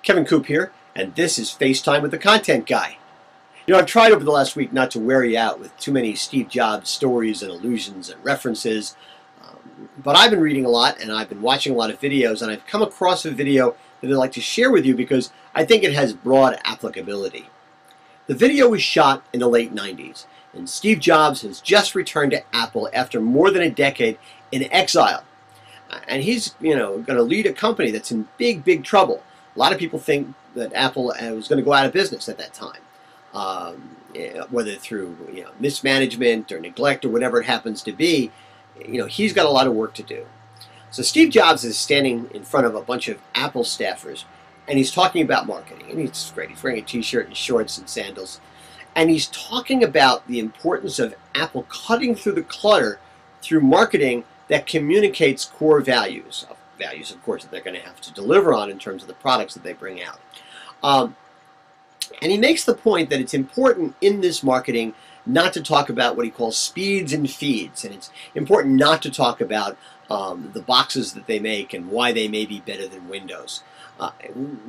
Kevin Coupe here, and this is FaceTime with the Content Guy. You know, I've tried over the last week not to wear you out with too many Steve Jobs stories and allusions and references, but I've been reading a lot and I've been watching a lot of videos, and I've come across a video that I'd like to share with you because I think it has broad applicability. The video was shot in the late 90s, and Steve Jobs has just returned to Apple after more than a decade in exile. And he's, going to lead a company that's in big trouble. A lot of people think that Apple was going to go out of business at that time, whether through mismanagement or neglect or whatever it happens to be. He's got a lot of work to do. So Steve Jobs is standing in front of a bunch of Apple staffers, and he's talking about marketing. And it's great. He's wearing a t-shirt and shorts and sandals. And he's talking about the importance of Apple cutting through the clutter through marketing that communicates core values. Values, of course, that they're going to have to deliver on in terms of the products that they bring out. And he makes the point that it's important in this marketing not to talk about what he calls speeds and feeds. And it's important not to talk about the boxes that they make and why they may be better than Windows.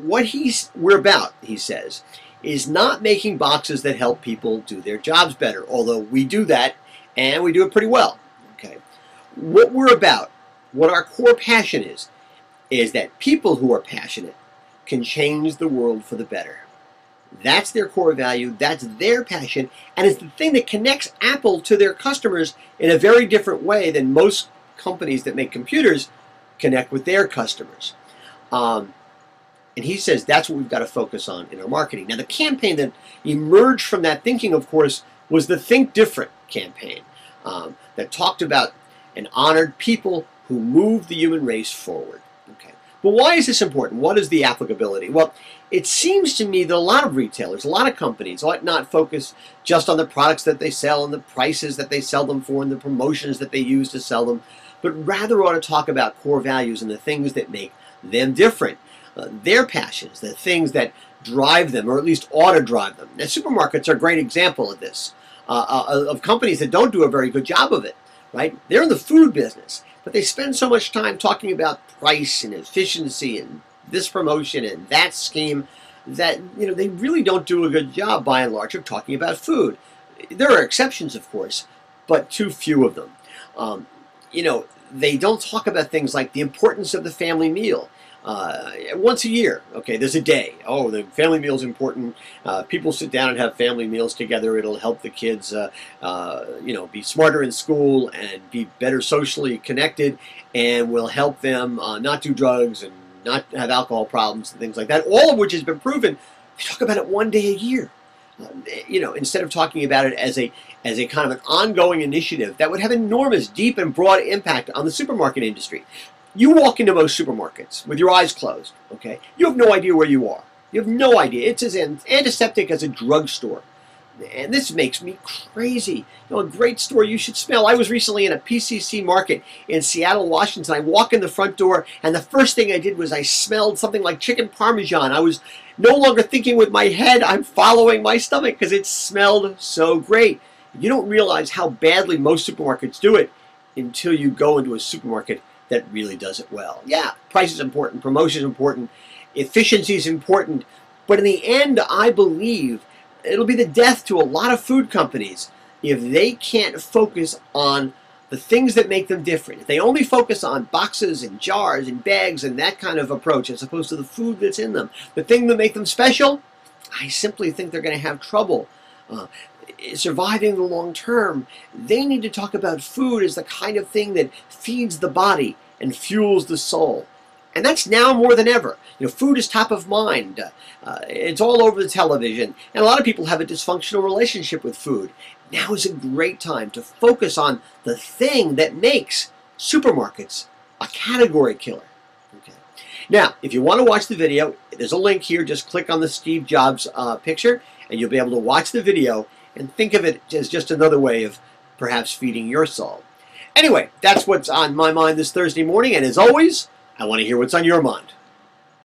What we're about, he says, is not making boxes that help people do their jobs better, although we do that, and we do it pretty well. Okay. What we're about, what our core passion is that people who are passionate can change the world for the better. That's their core value, that's their passion, and it's the thing that connects Apple to their customers in a very different way than most companies that make computers connect with their customers. And he says that's what we've got to focus on in our marketing. Now, the campaign that emerged from that thinking, of course, was the Think Different campaign that talked about and honored people who moved the human race forward. Okay. But why is this important? What is the applicability? Well, it seems to me that a lot of retailers, a lot of companies ought not focus just on the products that they sell and the prices that they sell them for and the promotions that they use to sell them, but rather ought to talk about core values and the things that make them different. Their passions, the things that drive them, or at least ought to drive them. Now, supermarkets are a great example of this, of companies that don't do a very good job of it, right? They're in the food business, but they spend so much time talking about price and efficiency and this promotion and that scheme that, they really don't do a good job, by and large, of talking about food. There are exceptions, of course, but too few of them. They don't talk about things like the importance of the family meal. Once a year, okay, there's a day. Oh, the family meal is important. People sit down and have family meals together. It'll help the kids, be smarter in school and be better socially connected, and will help them not do drugs and not have alcohol problems and things like that. All of which has been proven. We talk about it one day a year. Instead of talking about it as a kind of an ongoing initiative that would have enormous, deep, and broad impact on the supermarket industry. You walk into most supermarkets with your eyes closed, okay? You have no idea where you are. You have no idea. It's as antiseptic as a drugstore. And this makes me crazy. A great store you should smell. I was recently in a PCC market in Seattle, Washington. I walk in the front door, and the first thing I did was I smelled something like chicken parmesan. I was no longer thinking with my head. I'm following my stomach because it smelled so great. You don't realize how badly most supermarkets do it until you go into a supermarket that really does it well. Yeah, price is important, promotion is important, efficiency is important, but in the end, I believe it'll be the death to a lot of food companies if they can't focus on the things that make them different. If they only focus on boxes and jars and bags and that kind of approach as opposed to the food that's in them, the thing that make them special, I simply think they're going to have trouble surviving the long term. They need to talk about food as the kind of thing that feeds the body and fuels the soul. And that's now more than ever. Food is top of mind. It's all over the television. And a lot of people have a dysfunctional relationship with food. Now is a great time to focus on the thing that makes supermarkets a category killer. Okay. Now, if you want to watch the video, there's a link here. Just click on the Steve Jobs picture, and you'll be able to watch the video and think of it as just another way of perhaps feeding your soul. Anyway, that's what's on my mind this Thursday morning, and as always, I want to hear what's on your mind.